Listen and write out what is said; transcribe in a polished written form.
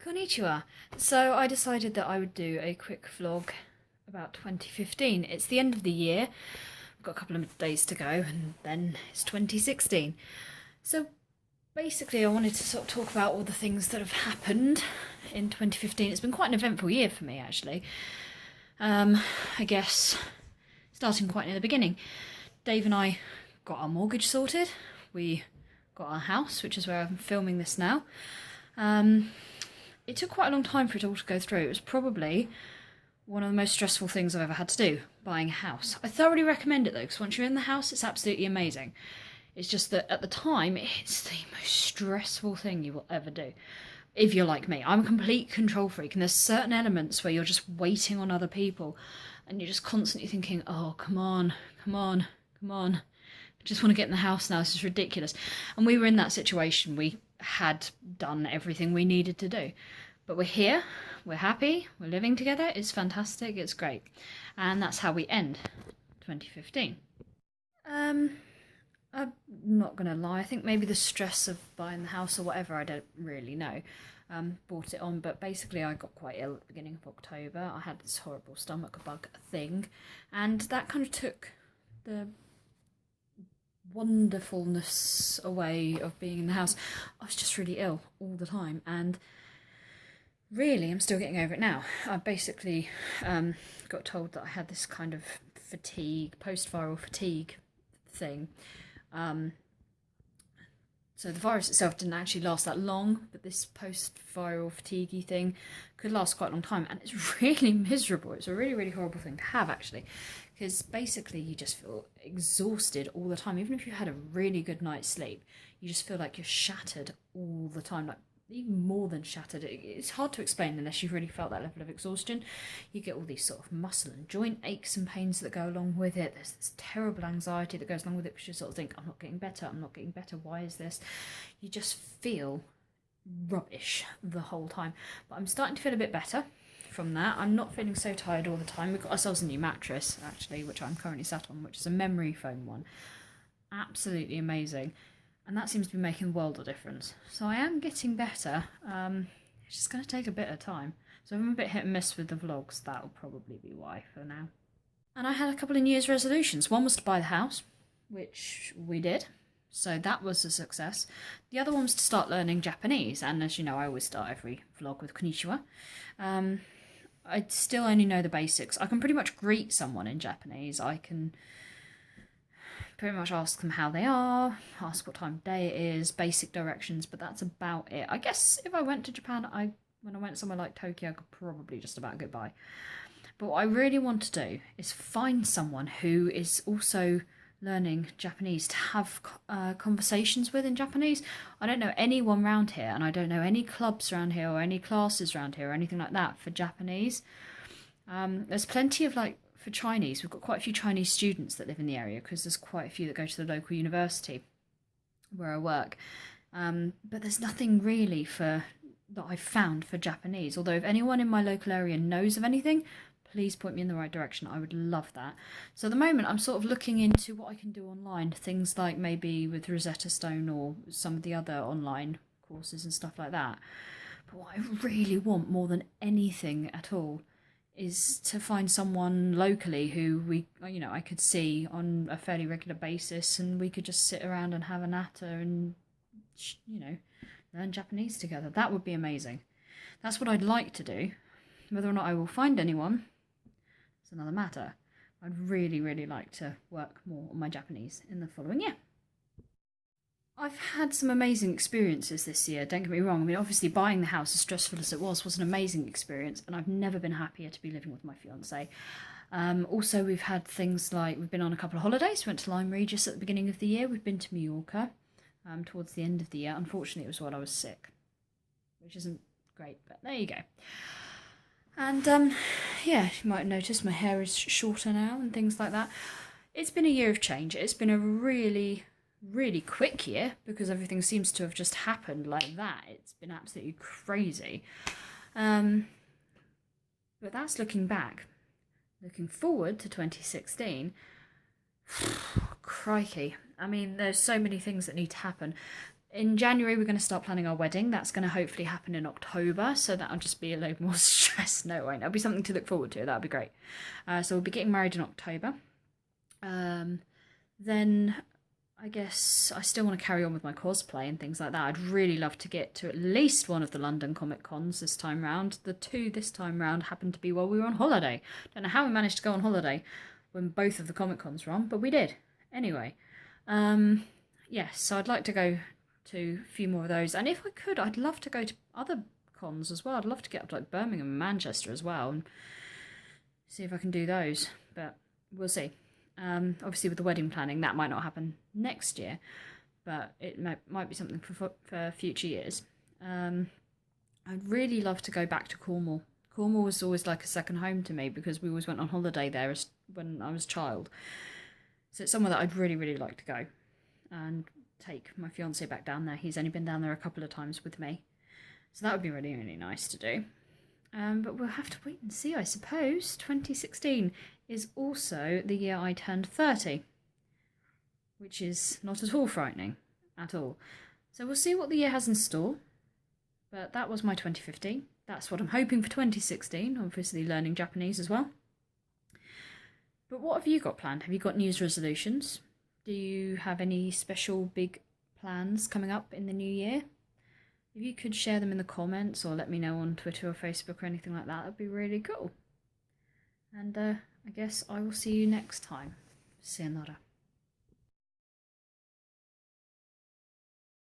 Konnichiwa. So I decided that I would do a quick vlog about 2015. It's the end of the year. I've got a couple of days to go and then it's 2016. So basically I wanted to sort of talk about all the things that have happened in 2015. It's been quite an eventful year for me actually. I guess starting quite near the beginning. Dave and I got our mortgage sorted. We got our house, which is where I'm filming this now. It took quite a long time for it all to go through. It was probably one of the most stressful things I've ever had to do, buying a house. I thoroughly recommend it though, because once you're in the house, it's absolutely amazing. It's just that at the time, it's the most stressful thing you will ever do. If you're like me, I'm a complete control freak, and there's certain elements where you're just waiting on other people, and you're just constantly thinking, oh, come on, come on, come on. I just want to get in the house now, this is ridiculous. And we were in that situation. We had done everything we needed to do. But we're here, we're happy, we're living together, it's fantastic, it's great. And that's how we end 2015. I'm not going to lie, I think maybe the stress of buying the house or whatever, I don't really know, brought it on. But basically I got quite ill at the beginning of October. I had this horrible stomach bug thing, and that kind of took the wonderfulness away of being in the house. I was just really ill all the time, and really I'm still getting over it now. I basically got told that I had this kind of fatigue, post-viral fatigue thing. So the virus itself didn't actually last that long, but this post-viral fatigue thing could last quite a long time, and it's really miserable. It's a really, really horrible thing to have actually, because basically you just feel exhausted all the time. Even if you had a really good night's sleep, you just feel like you're shattered all the time, like even more than shattered. It's hard to explain unless you've really felt that level of exhaustion. You get all these sort of muscle and joint aches and pains that go along with it. There's this terrible anxiety that goes along with it, because you sort of think, I'm not getting better, I'm not getting better, why is this? You just feel rubbish the whole time. But I'm starting to feel a bit better from that. I'm not feeling so tired all the time. We've got ourselves a new mattress actually, which I'm currently sat on, which is a memory foam one. Absolutely amazing. And that seems to be making a world of difference. So I am getting better. It's just going to take a bit of time. So I'm a bit hit and miss with the vlogs. That'll probably be why for now. And I had a couple of New Year's resolutions. One was to buy the house, which we did. So that was a success. The other one was to start learning Japanese. And as you know, I always start every vlog with konnichiwa. I still only know the basics. I can pretty much greet someone in Japanese. I can pretty much ask them how they are, ask what time of day it is, basic directions, but that's about it. I guess if I went to Japan, when I went somewhere like Tokyo, I could probably just about get by. But what I really want to do is find someone who is also learning Japanese to have conversations with in Japanese. I don't know anyone around here, and I don't know any clubs around here or any classes around here or anything like that for Japanese. There's plenty of for Chinese, we've got quite a few Chinese students that live in the area, because there's quite a few that go to the local university where I work. But there's nothing really that I've found for Japanese. Although if anyone in my local area knows of anything, please point me in the right direction. I would love that. So at the moment I'm sort of looking into what I can do online. Things like maybe with Rosetta Stone or some of the other online courses and stuff like that. But what I really want more than anything at all is to find someone locally who I could see on a fairly regular basis, and we could just sit around and have a natter and learn Japanese together. That would be amazing. That's what I'd like to do. Whether or not I will find anyone is another matter. I'd really, really like to work more on my Japanese in the following year. I've had some amazing experiences this year, don't get me wrong. I mean, obviously buying the house, as stressful as it was an amazing experience, and I've never been happier to be living with my fiancé. Also, we've had things like, we've been on a couple of holidays. We went to Lyme Regis at the beginning of the year. We've been to Mallorca towards the end of the year. Unfortunately, it was while I was sick, which isn't great, but there you go. And yeah, you might have noticed my hair is shorter now and things like that. It's been a year of change. It's been a really quick year, because everything seems to have just happened like that. It's been absolutely crazy. But that's looking back. Looking forward to 2016, crikey, I mean, there's so many things that need to happen. In January, we're going to start planning our wedding. That's going to hopefully happen in October, so that'll just be a load more stress. No, it won't. It'll be something to look forward to. That'll be great. So we'll be getting married in October. Then I guess I still want to carry on with my cosplay and things like that. I'd really love to get to at least one of the London Comic Cons this time round. The two this time round happened to be while we were on holiday. Don't know how we managed to go on holiday when both of the Comic Cons were on, but we did. Anyway, yes, so I'd like to go to a few more of those. And if I could, I'd love to go to other cons as well. I'd love to get up to like Birmingham and Manchester as well and see if I can do those. But we'll see. Obviously, with the wedding planning, that might not happen next year, but it might be something for future years. I'd really love to go back to Cornwall. Cornwall was always like a second home to me because we always went on holiday there when I was a child. So it's somewhere that I'd really, really like to go and take my fiance back down there. He's only been down there a couple of times with me. So that would be really, really nice to do. But we'll have to wait and see, I suppose. 2016 is also the year I turned 30, which is not at all frightening, at all. So we'll see what the year has in store. But that was my 2015. That's what I'm hoping for 2016, obviously learning Japanese as well. But what have you got planned? Have you got New Year's resolutions? Do you have any special big plans coming up in the new year? If you could share them in the comments or let me know on Twitter or Facebook or anything like that, that'd be really cool. And I guess I will see you next time. Sayonara.